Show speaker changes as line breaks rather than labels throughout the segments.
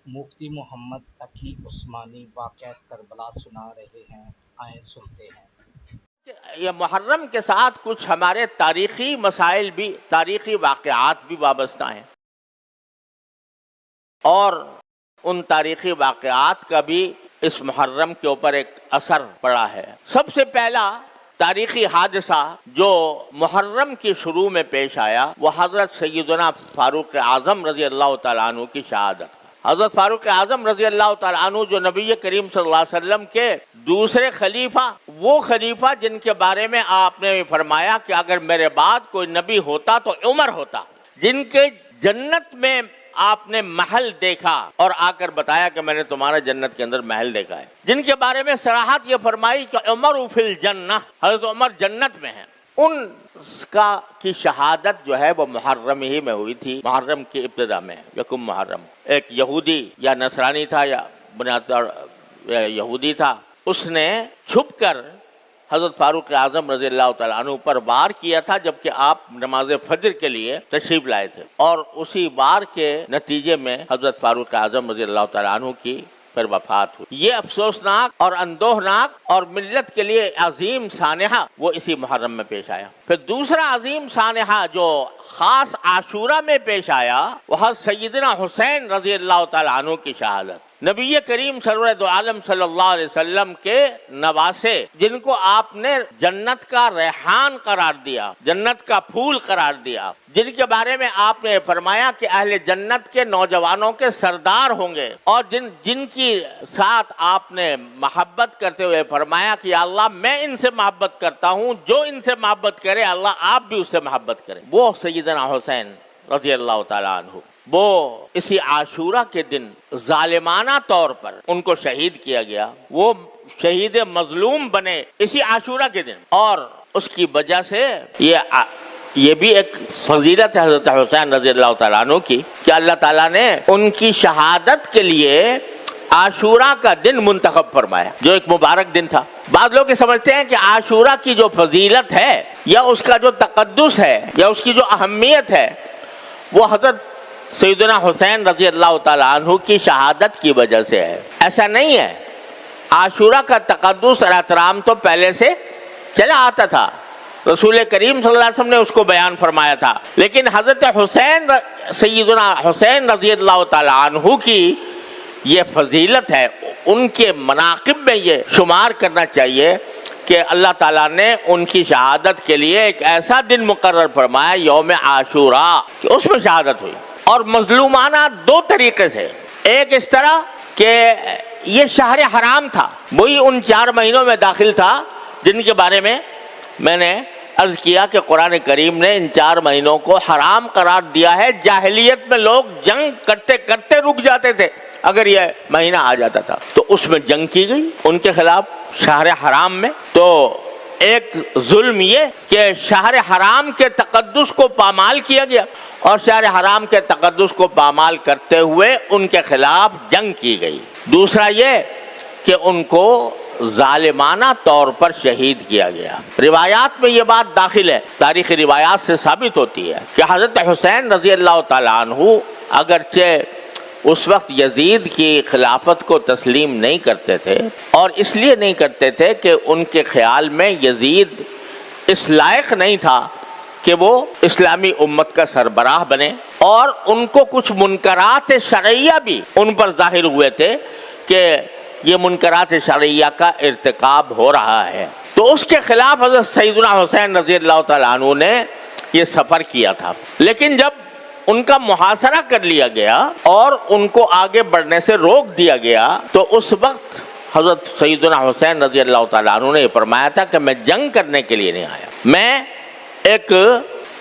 مفتی محمد تقی عثمانی واقعہ کربلا سنا رہے ہیں، آئیں سنتے ہیں۔
یہ محرم کے ساتھ کچھ ہمارے تاریخی مسائل بھی، تاریخی واقعات بھی وابستہ ہیں، اور ان تاریخی واقعات کا بھی اس محرم کے اوپر ایک اثر پڑا ہے۔ سب سے پہلا تاریخی حادثہ جو محرم کی شروع میں پیش آیا وہ حضرت سیدنا فاروق اعظم رضی اللہ تعالیٰ عنہ کی شہادت۔ حضرت فاروق اعظم رضی اللہ تعالیٰ عنہ جو نبی کریم صلی اللہ علیہ وسلم کے دوسرے خلیفہ، وہ خلیفہ جن کے بارے میں آپ نے فرمایا کہ اگر میرے بعد کوئی نبی ہوتا تو عمر ہوتا، جن کے جنت میں آپ نے محل دیکھا اور آ کر بتایا کہ میں نے تمہارا جنت کے اندر محل دیکھا ہے، جن کے بارے میں صراحت یہ فرمائی کہ عمر فی الجنہ، حضرت عمر جنت میں ہیں، ان کی شہادت جو ہے وہ محرم ہی میں ہوئی تھی، محرم کی ابتدا میں، یکم محرم۔ ایک یہودی یا نصرانی تھا، یا بنیاد یہودی تھا، اس نے چھپ کر حضرت فاروق اعظم رضی اللہ تعالیٰ عنہ پر وار کیا تھا جبکہ آپ نماز فجر کے لیے تشریف لائے تھے، اور اسی وار کے نتیجے میں حضرت فاروق اعظم رضی اللہ تعالیٰ عنہ کی پھر وفات ہوئی۔ یہ افسوسناک اور اندوہناک اور ملت کے لیے عظیم سانحہ وہ اسی محرم میں پیش آیا۔ پھر دوسرا عظیم سانحہ جو خاص عاشورہ میں پیش آیا وہ حضرت سیدنا حسین رضی اللہ تعالیٰ عنہ کی شہادت۔ نبی کریم سرور دو عالم صلی اللہ علیہ وسلم کے نواسے، جن کو آپ نے جنت کا ریحان قرار دیا، جنت کا پھول قرار دیا، جن کے بارے میں آپ نے فرمایا کہ اہل جنت کے نوجوانوں کے سردار ہوں گے، اور جن کی ساتھ آپ نے محبت کرتے ہوئے فرمایا کہ یا اللہ میں ان سے محبت کرتا ہوں، جو ان سے محبت کرے اللہ آپ بھی اس سے محبت کریں، وہ سیدنا حسین رضی اللہ تعالیٰ عنہ۔ وہ اسی عاشورہ کے دن ظالمانہ طور پر ان کو شہید کیا گیا، وہ شہید مظلوم بنے اسی عاشورہ کے دن، اور اس کی وجہ سے یہ بھی ایک فضیلت ہے حضرت حسین رضی اللہ تعالیٰ عنہ کی کہ اللہ تعالیٰ نے ان کی شہادت کے لیے عاشورہ کا دن منتخب فرمایا، جو ایک مبارک دن تھا۔ بعض لوگ یہ سمجھتے ہیں کہ عاشورہ کی جو فضیلت ہے یا اس کا جو تقدس ہے یا اس کی جو اہمیت ہے وہ حضرت سیدنا حسین رضی اللہ تعالیٰ عنہ کی شہادت کی وجہ سے ہے۔ ایسا نہیں ہے، عاشورہ کا تقدس اور احترام تو پہلے سے چلا آتا تھا، رسول کریم صلی اللہ علیہ وسلم نے اس کو بیان فرمایا تھا، لیکن حضرت حسین سیدنا حسین رضی اللہ تعالیٰ عنہ کی یہ فضیلت ہے، ان کے مناقب میں یہ شمار کرنا چاہیے کہ اللہ تعالیٰ نے ان کی شہادت کے لیے ایک ایسا دن مقرر فرمایا یوم عاشورہ کہ اس میں شہادت ہوئی، اور مظلومانہ دو طریقے سے۔ ایک اس طرح کہ یہ شہر حرام تھا، وہی ان 4 مہینوں میں داخل تھا جن کے بارے میں نے عرض کیا کہ قرآن کریم نے ان 4 مہینوں کو حرام قرار دیا ہے۔ جاہلیت میں لوگ جنگ کرتے کرتے رک جاتے تھے اگر یہ مہینہ آ جاتا تھا، تو اس میں جنگ کی گئی ان کے خلاف شہر حرام میں۔ تو ایک ظلم یہ کہ شہر حرام کے تقدس کو پامال کیا گیا، اور شہر حرام کے تقدس کو پامال کرتے ہوئے ان کے خلاف جنگ کی گئی۔ دوسرا یہ کہ ان کو ظالمانہ طور پر شہید کیا گیا۔ روایات میں یہ بات داخل ہے، تاریخی روایات سے ثابت ہوتی ہے کہ حضرت حسین رضی اللہ تعالیٰ عنہ اگرچہ اس وقت یزید کی خلافت کو تسلیم نہیں کرتے تھے، اور اس لیے نہیں کرتے تھے کہ ان کے خیال میں یزید اس لائق نہیں تھا کہ وہ اسلامی امت کا سربراہ بنے، اور ان کو کچھ منکرات شرعیہ بھی ان پر ظاہر ہوئے تھے کہ یہ منکرات شرعیہ کا ارتکاب ہو رہا ہے، تو اس کے خلاف حضرت سیدنا حسین رضی اللہ تعالیٰ عنہ نے یہ سفر کیا تھا۔ لیکن جب ان کا محاصرہ کر لیا گیا اور ان کو آگے بڑھنے سے روک دیا گیا، تو اس وقت حضرت سیدنا حسین رضی اللہ تعالیٰ عنہ نے یہ فرمایا تھا کہ میں جنگ کرنے کے لیے نہیں آیا، میں ایک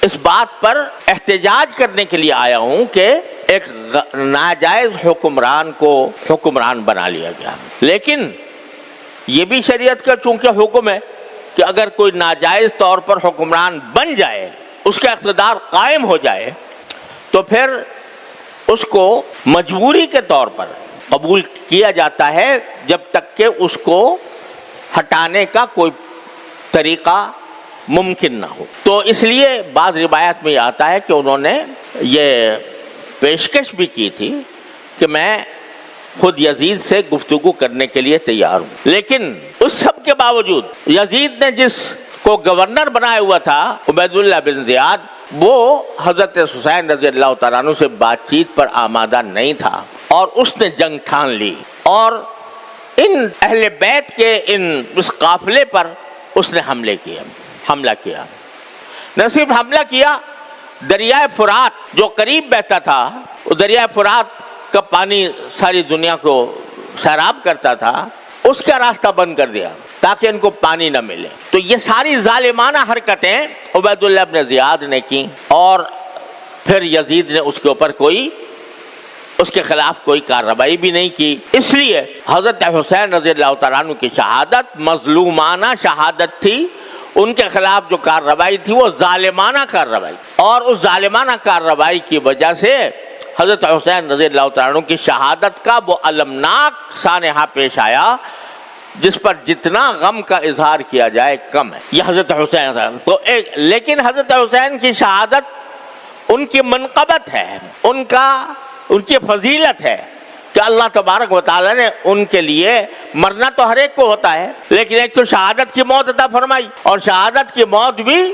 اس بات پر احتجاج کرنے کے لیے آیا ہوں کہ ایک ناجائز حکمران کو حکمران بنا لیا گیا۔ لیکن یہ بھی شریعت کا چونکہ حکم ہے کہ اگر کوئی ناجائز طور پر حکمران بن جائے، اس کا اقتدار قائم ہو جائے، تو پھر اس کو مجبوری کے طور پر قبول کیا جاتا ہے جب تک کہ اس کو ہٹانے کا کوئی طریقہ ممکن نہ ہو۔ تو اس لیے بعض روایات میں یہ آتا ہے کہ انہوں نے یہ پیشکش بھی کی تھی کہ میں خود یزید سے گفتگو کرنے کے لیے تیار ہوں. لیکن اس سب کے باوجود یزید نے جس کو گورنر بنایا ہوا تھا عبید اللہ بن زیاد، وہ حضرت حسین رضی اللہ تعالیٰ عنہ سے بات چیت پر آمادہ نہیں تھا اور اس نے جنگ ٹھان لی اور ان اہل بیت کے اس قافلے پر اس نے حملہ کیا. نہ صرف حملہ کیا، دریائے فرات جو قریب بہتا تھا، وہ دریائے فرات کا پانی ساری دنیا کو سیراب کرتا تھا، اس کا راستہ بند کر دیا تاکہ ان کو پانی نہ ملے. تو یہ ساری ظالمانہ حرکتیں عبید اللہ بن زیاد نے کی اور پھر یزید نے اس کے خلاف کوئی کارروائی بھی نہیں کی. اس لیے حضرت حسین رضی اللہ تعالیٰ عنہ کی شہادت مظلومانہ شہادت تھی. ان کے خلاف جو کارروائی تھی وہ ظالمانہ کارروائی، اور اس ظالمانہ کارروائی کی وجہ سے حضرت حسین رضی اللہ تعالیٰ عنہ کی شہادت کا وہ المناک سانحہ پیش آیا جس پر جتنا غم کا اظہار کیا جائے کم ہے. یہ حضرت حسین تو لیکن حضرت حسین کی شہادت ان کی منقبت ہے، ان کی فضیلت ہے کہ اللہ تبارک و تعالیٰ نے ان کے لیے مرنا تو ہر ایک کو ہوتا ہے، لیکن ایک تو شہادت کی موت عطا فرمائی، اور شہادت کی موت بھی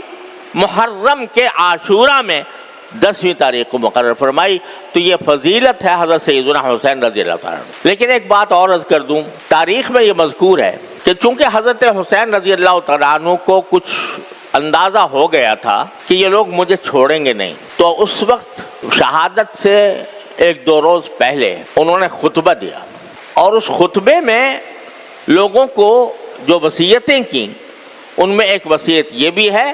محرم کے عاشورہ میں 10ویں تاریخ کو مقرر فرمائی. تو یہ فضیلت ہے حضرت سیدنا حسین رضی اللہ تعالیٰ عنہ. لیکن ایک بات اور عرض کر دوں، تاریخ میں یہ مذکور ہے کہ چونکہ حضرت حسین رضی اللہ تعالیٰ عنہ کو کچھ اندازہ ہو گیا تھا کہ یہ لوگ مجھے چھوڑیں گے نہیں، تو اس وقت شہادت سے 1-2 روز پہلے انہوں نے خطبہ دیا، اور اس خطبے میں لوگوں کو جو وصیتیں کی ان میں ایک وصیت یہ بھی ہے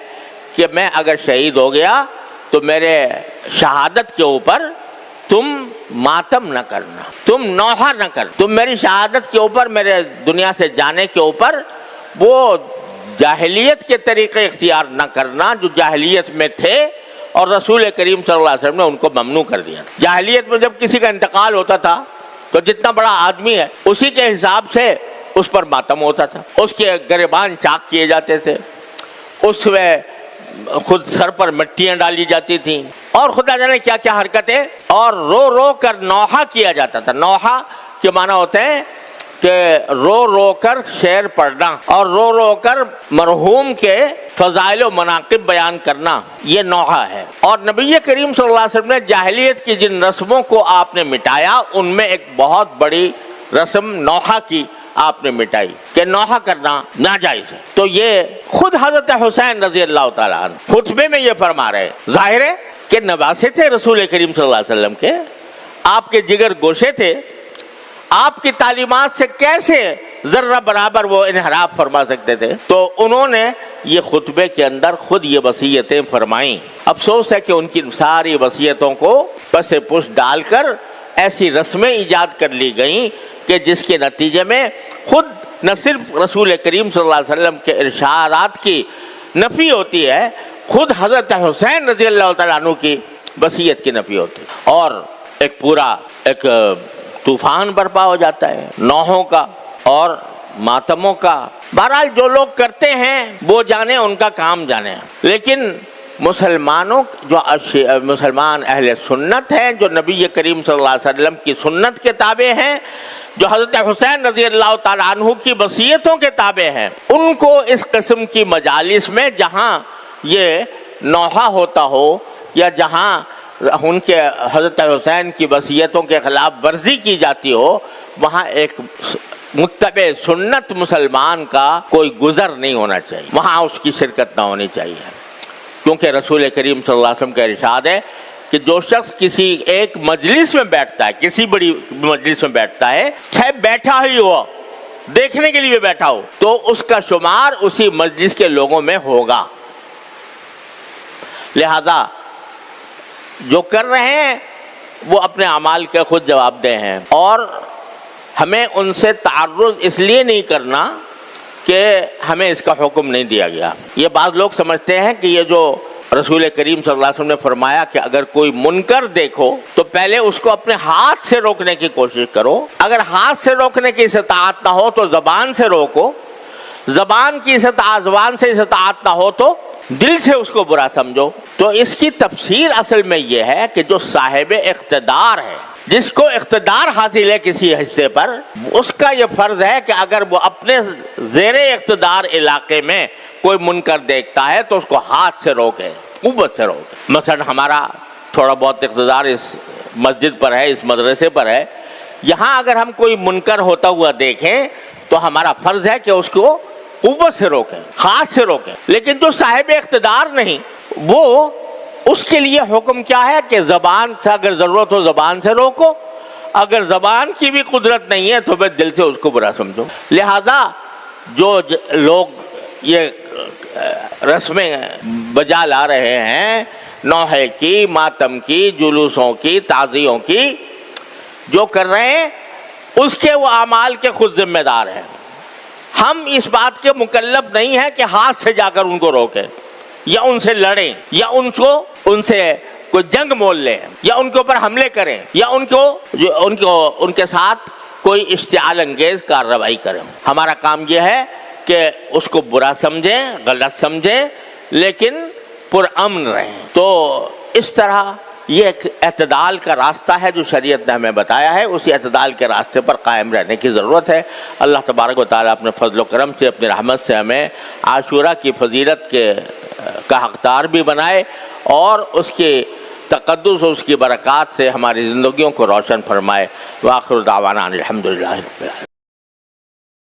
کہ میں اگر شہید ہو گیا تو میرے شہادت کے اوپر تم ماتم نہ کرنا، تم نوحہ نہ کرنا، تم میری شہادت کے اوپر، میرے دنیا سے جانے کے اوپر وہ جاہلیت کے طریقے اختیار نہ کرنا جو جاہلیت میں تھے، اور رسول کریم صلی اللہ علیہ وسلم نے ان کو ممنوع کر دیا. جاہلیت میں جب کسی کا انتقال ہوتا تھا تو جتنا بڑا آدمی ہے اسی کے حساب سے اس پر ماتم ہوتا تھا، اس کے گریبان چاک کیے جاتے تھے، اس میں خود سر پر مٹیاں ڈالی جاتی تھیں، اور خدا جانے کیا کیا حرکتیں، اور رو رو کر نوحہ کیا جاتا تھا. نوحہ کے معنی ہوتے ہیں کہ رو رو کر شعر پڑھنا اور رو رو کر مرحوم کے فضائل و مناقب بیان کرنا، یہ نوحہ ہے. اور نبی کریم صلی اللہ علیہ وسلم نے جاہلیت کی جن رسموں کو آپ نے مٹایا ان میں ایک بہت بڑی رسم نوحہ کی آپ نے مٹائی کہ نوحہ کرنا ناجائز ہے. تو یہ خود حضرت حسین رضی اللہ تعالیٰ عنہ خطبے میں یہ فرما رہے، ظاہر ہے کہ نواسے تھے رسول کریم صلی اللہ علیہ وسلم کے، آپ کے جگر گوشے تھے، آپ کی تعلیمات سے کیسے ذرہ برابر وہ انحراف فرما سکتے تھے. تو انہوں نے یہ خطبے کے اندر خود یہ وصیتیں فرمائیں. افسوس ہے کہ ان کی ساری وصیتوں کو پس پش ڈال کر ایسی رسمیں ایجاد کر لی گئیں کہ جس کے نتیجے میں خود نہ صرف رسول کریم صلی اللہ علیہ وسلم کے ارشادات کی نفی ہوتی ہے، خود حضرت حسین رضی اللہ تعالیٰ عنہ کی وصیت کی نفی ہوتی ہے، اور ایک پورا ایک طوفان برپا ہو جاتا ہے نوحوں کا اور ماتموں کا. بہرحال جو لوگ کرتے ہیں وہ جانے، ان کا کام جانے. لیکن مسلمان اہل سنت ہیں جو نبی کریم صلی اللہ علیہ وسلم کی سنت کے تابع ہیں، جو حضرت حسین رضی اللہ تعالیٰ عنہ کی وصیتوں کے تابع ہیں، ان کو اس قسم کی مجالس میں جہاں یہ نوحہ ہوتا ہو یا جہاں ان کے حضرت حسین کی وصیتوں کے خلاف ورزی کی جاتی ہو، وہاں ایک متبع سنت مسلمان کا کوئی گزر نہیں ہونا چاہیے، وہاں اس کی شرکت نہ ہونی چاہیے. کیونکہ رسول کریم صلی اللہ علیہ وسلم کا ارشاد ہے کہ جو شخص کسی ایک مجلس میں بیٹھتا ہے، کسی بڑی مجلس میں بیٹھتا ہے، چاہے بیٹھا ہی ہو، دیکھنے کے لیے بیٹھا ہو، تو اس کا شمار اسی مجلس کے لوگوں میں ہوگا. لہذا جو کر رہے ہیں وہ اپنے اعمال کے خود جواب دہ ہیں، اور ہمیں ان سے تعرض اس لیے نہیں کرنا کہ ہمیں اس کا حکم نہیں دیا گیا. یہ بعض لوگ سمجھتے ہیں کہ یہ جو رسول کریم صلی اللہ علیہ وسلم نے فرمایا کہ اگر کوئی منکر دیکھو تو پہلے اس کو اپنے ہاتھ سے روکنے کی کوشش کرو، اگر ہاتھ سے روکنے کی استطاعت نہ ہو تو زبان سے روکو، زبان سے استطاعت نہ ہو تو دل سے اس کو برا سمجھو. تو اس کی تفسیر اصل میں یہ ہے کہ جو صاحب اقتدار ہے، جس کو اقتدار حاصل ہے کسی حصے پر، اس کا یہ فرض ہے کہ اگر وہ اپنے زیر اقتدار علاقے میں کوئی منکر دیکھتا ہے تو اس کو ہاتھ سے روکے، قوت سے روکے۔ مثلا ہمارا تھوڑا بہت اقتدار اس مسجد پر ہے، اس مدرسے پر ہے، یہاں اگر ہم کوئی منکر ہوتا ہوا دیکھیں تو ہمارا فرض ہے کہ اس کو قوت سے روکیں، ہاتھ سے روکیں۔ لیکن جو صاحب اقتدار نہیں، وہ اس کے لیے حکم کیا ہے کہ زبان سے اگر ضرورت ہو زبان سے روکو، اگر زبان کی بھی قدرت نہیں ہے تو پھر دل سے اس کو برا سمجھو۔ لہذا جو لوگ یہ رسمیں بجا لا رہے ہیں، نوحے کی، ماتم کی، جلوسوں کی، تعزیوں کی، جو کر رہے ہیں اس کے وہ اعمال کے خود ذمہ دار ہیں۔ ہم اس بات کے مکلف نہیں ہیں کہ ہاتھ سے جا کر ان کو روکیں یا ان سے لڑیں یا ان سے کوئی جنگ مول لیں یا ان کے اوپر حملے کریں یا ان کے ساتھ کوئی اشتعال انگیز کارروائی کریں۔ ہمارا کام یہ ہے کہ اس کو برا سمجھیں، غلط سمجھیں، لیکن پرامن رہیں۔ تو اس طرح یہ ایک اعتدال کا راستہ ہے جو شریعت نے ہمیں بتایا ہے، اسی اعتدال کے راستے پر قائم رہنے کی ضرورت ہے۔ اللہ تبارک و تعالیٰ اپنے فضل و کرم سے، اپنی رحمت سے ہمیں عاشورہ کی فضیلت کا حقدار بھی بنائے اور اس کے تقدس اور اس کی برکات سے ہماری زندگیوں کو روشن فرمائے۔ وآخر دعوانا الحمدللہ رب العالمین۔